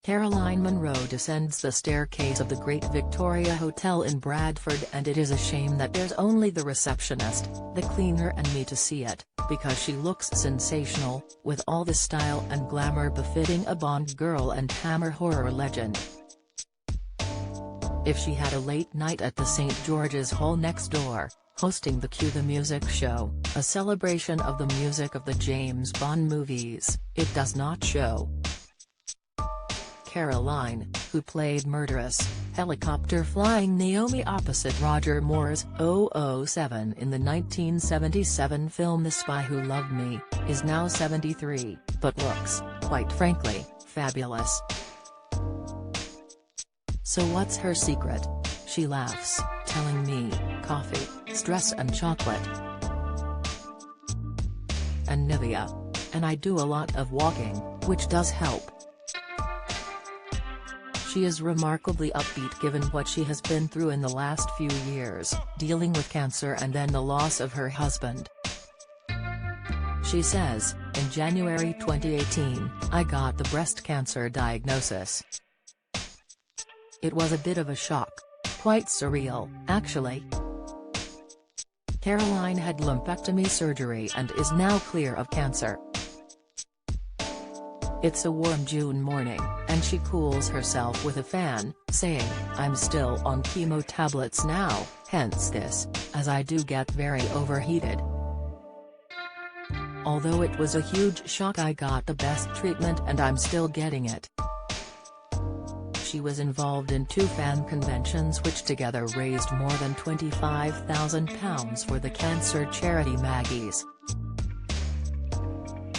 Caroline Munro descends the staircase of the Great Victoria Hotel in Bradford, and it is a shame that there's only the receptionist, the cleaner and me to see it, because she looks sensational, with all the style and glamour befitting a Bond girl and Hammer horror legend. If she had a late night at the St. George's Hall next door, hosting the Cue the Music show, a celebration of the music of the James Bond movies, it does not show. Caroline, who played murderous, helicopter-flying Naomi opposite Roger Moore's 007 in the 1977 film The Spy Who Loved Me, is now 73, but looks, quite frankly, fabulous. So what's her secret? She laughs, telling me, coffee, stress and chocolate. And Nivea. And I do a lot of walking, which does help. She is remarkably upbeat given what she has been through in the last few years, dealing with cancer and then the loss of her husband. She says, in January 2018, I got the breast cancer diagnosis. It was a bit of a shock. Quite surreal, actually. Caroline had lumpectomy surgery and is now clear of cancer. It's a warm June morning, and she cools herself with a fan, saying, I'm still on chemo tablets now, hence this, as I do get very overheated. Although it was a huge shock, I got the best treatment and I'm still getting it. She was involved in 2 fan conventions which together raised more than £25,000 for the cancer charity Maggie's.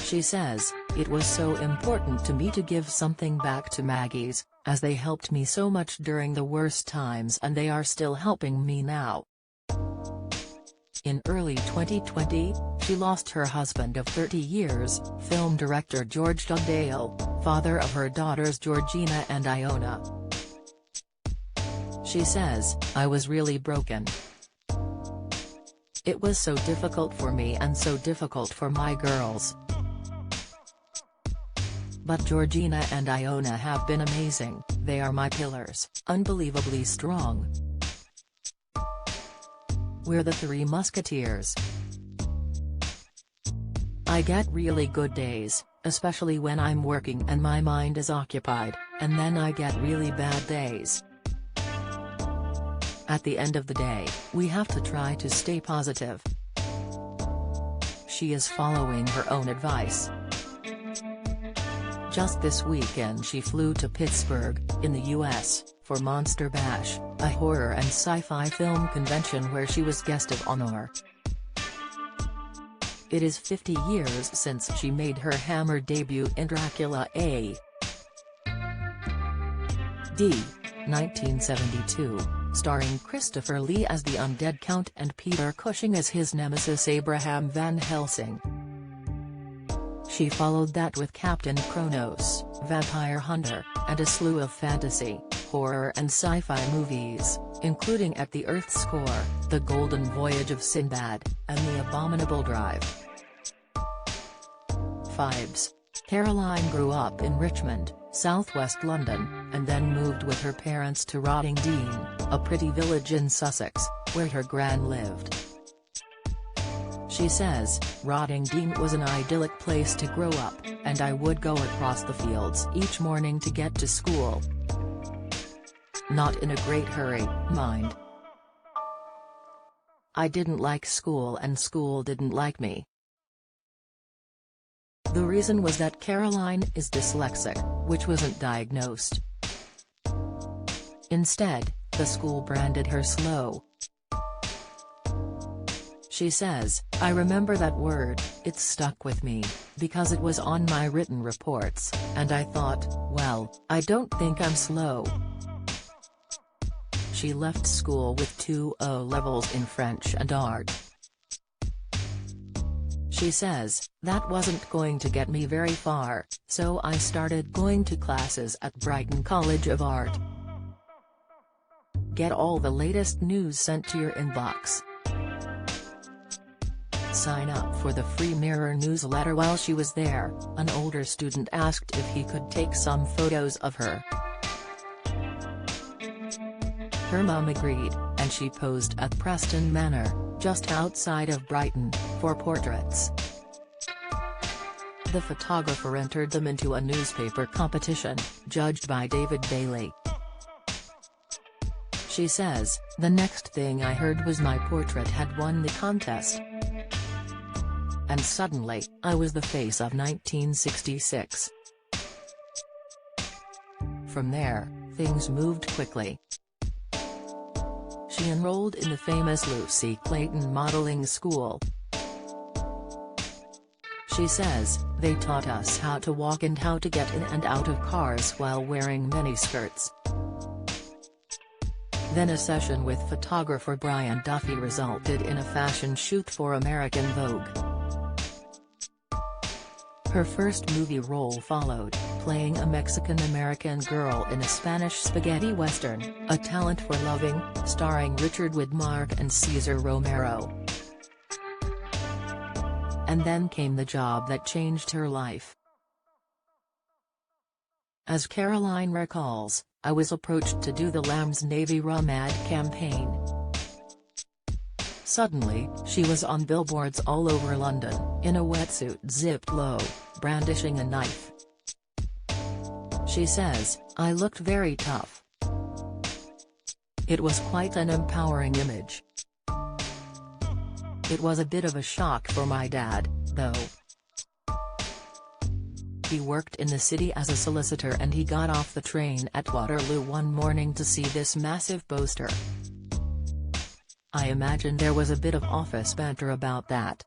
She says, it was so important to me to give something back to Maggie's, as they helped me so much during the worst times and they are still helping me now. In early 2020, she lost her husband of 30 years, film director George Dugdale, father of her daughters Georgina and Iona. She says, I was really broken. It was so difficult for me and so difficult for my girls. But Georgina and Iona have been amazing, they are my pillars, unbelievably strong. We're the 3 musketeers. I get really good days, especially when I'm working and my mind is occupied, and then I get really bad days. At the end of the day, we have to try to stay positive. She is following her own advice. Just this weekend she flew to Pittsburgh, in the US, for Monster Bash, a horror and sci-fi film convention where she was guest of honor. It is 50 years since she made her Hammer debut in Dracula A.D. 1972, starring Christopher Lee as the undead Count and Peter Cushing as his nemesis Abraham Van Helsing. She followed that with Captain Kronos, Vampire Hunter, and a slew of fantasy, horror and sci-fi movies, including At the Earth's Core, The Golden Voyage of Sinbad, and The Abominable Drive. Vibes. Caroline grew up in Richmond, southwest London, and then moved with her parents to Rottingdean, a pretty village in Sussex, where her gran lived. She says, Rottingdean was an idyllic place to grow up, and I would go across the fields each morning to get to school. Not in a great hurry, mind. I didn't like school and school didn't like me. The reason was that Caroline is dyslexic, which wasn't diagnosed. Instead, the school branded her slow. She says, I remember that word, it stuck with me, because it was on my written reports, and I thought, well, I don't think I'm slow. She left school with 2 O levels in French and art. She says, that wasn't going to get me very far, so I started going to classes at Brighton College of Art. Get all the latest news sent to your inbox. sign up for the free Mirror newsletter. While she was there, an older student asked if he could take some photos of her. Her mum agreed, and she posed at Preston Manor, just outside of Brighton, for portraits. The photographer entered them into a newspaper competition, judged by David Bailey. She says, "The next thing I heard was my portrait had won the contest. And suddenly, I was the face of 1966. From there, things moved quickly." She enrolled in the famous Lucy Clayton Modeling School. She says, "They taught us how to walk and how to get in and out of cars while wearing miniskirts." Then a session with photographer Brian Duffy resulted in a fashion shoot for American Vogue. Her first movie role followed, playing a Mexican-American girl in a Spanish spaghetti western, A Talent for Loving, starring Richard Widmark and Cesar Romero. And then came the job that changed her life. As Caroline recalls, "I was approached to do the Lamb's Navy Rum ad campaign. Suddenly, she was on billboards all over London, in a wetsuit zipped low, brandishing a knife." She says, "I looked very tough. It was quite an empowering image. It was a bit of a shock for my dad, though. He worked in the city as a solicitor and he got off the train at Waterloo one morning to see this massive poster. I imagine there was a bit of office banter about that."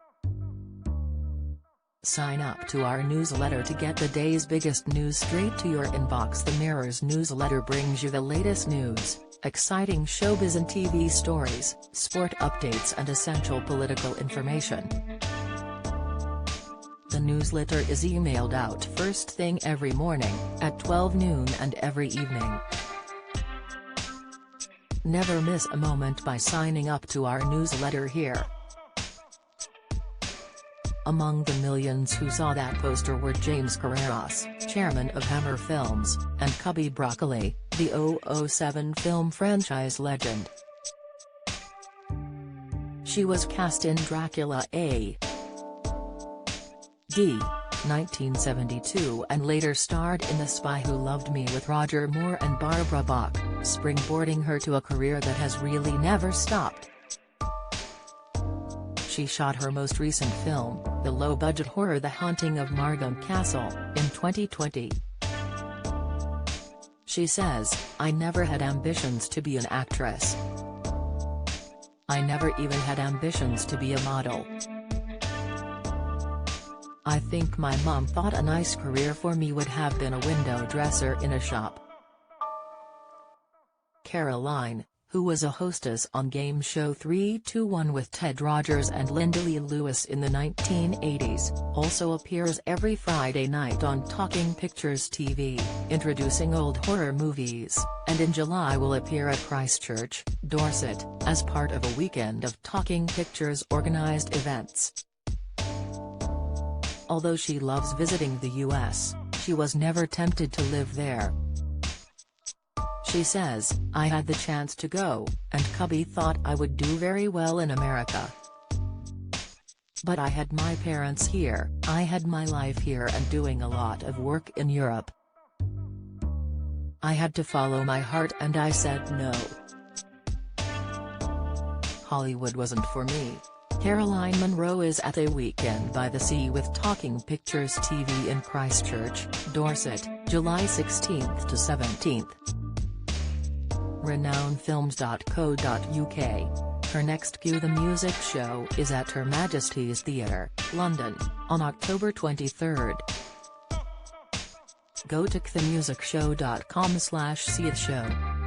Sign up to our newsletter to get the day's biggest news straight to your inbox. The Mirror's newsletter brings you the latest news, exciting showbiz and TV stories, sport updates and essential political information. The newsletter is emailed out first thing every morning, at 12 noon and every evening. Never miss a moment by signing up to our newsletter here. Among the millions who saw that poster were James Carreras, chairman of Hammer Films, and Cubby Broccoli, the 007 film franchise legend. She was cast in Dracula A.D. 1972 and later starred in The Spy Who Loved Me with Roger Moore and Barbara Bach, springboarding her to a career that has really never stopped. She shot her most recent film, the low-budget horror The Haunting of Margam Castle, in 2020. She says, "I never had ambitions to be an actress. I never even had ambitions to be a model. I think my mom thought a nice career for me would have been a window dresser in a shop." Caroline, who was a hostess on game show 3-2-1 with Ted Rogers and Linda Lee Lewis in the 1980s, also appears every Friday night on Talking Pictures TV, introducing old horror movies, and in July will appear at Christchurch, Dorset, as part of a weekend of Talking Pictures organised events. Although she loves visiting the US, she was never tempted to live there. She says, "I had the chance to go, and Cubby thought I would do very well in America. But I had my parents here, I had my life here and doing a lot of work in Europe. I had to follow my heart and I said no. Hollywood wasn't for me." Caroline Munro is at a Weekend by the Sea with Talking Pictures TV in Christchurch, Dorset, July 16th to 17th. Renownfilms.co.uk. Her next Cue the Music show is at Her Majesty's Theatre, London, on October 23rd. Go to cthemusicshow.com/see-the-show.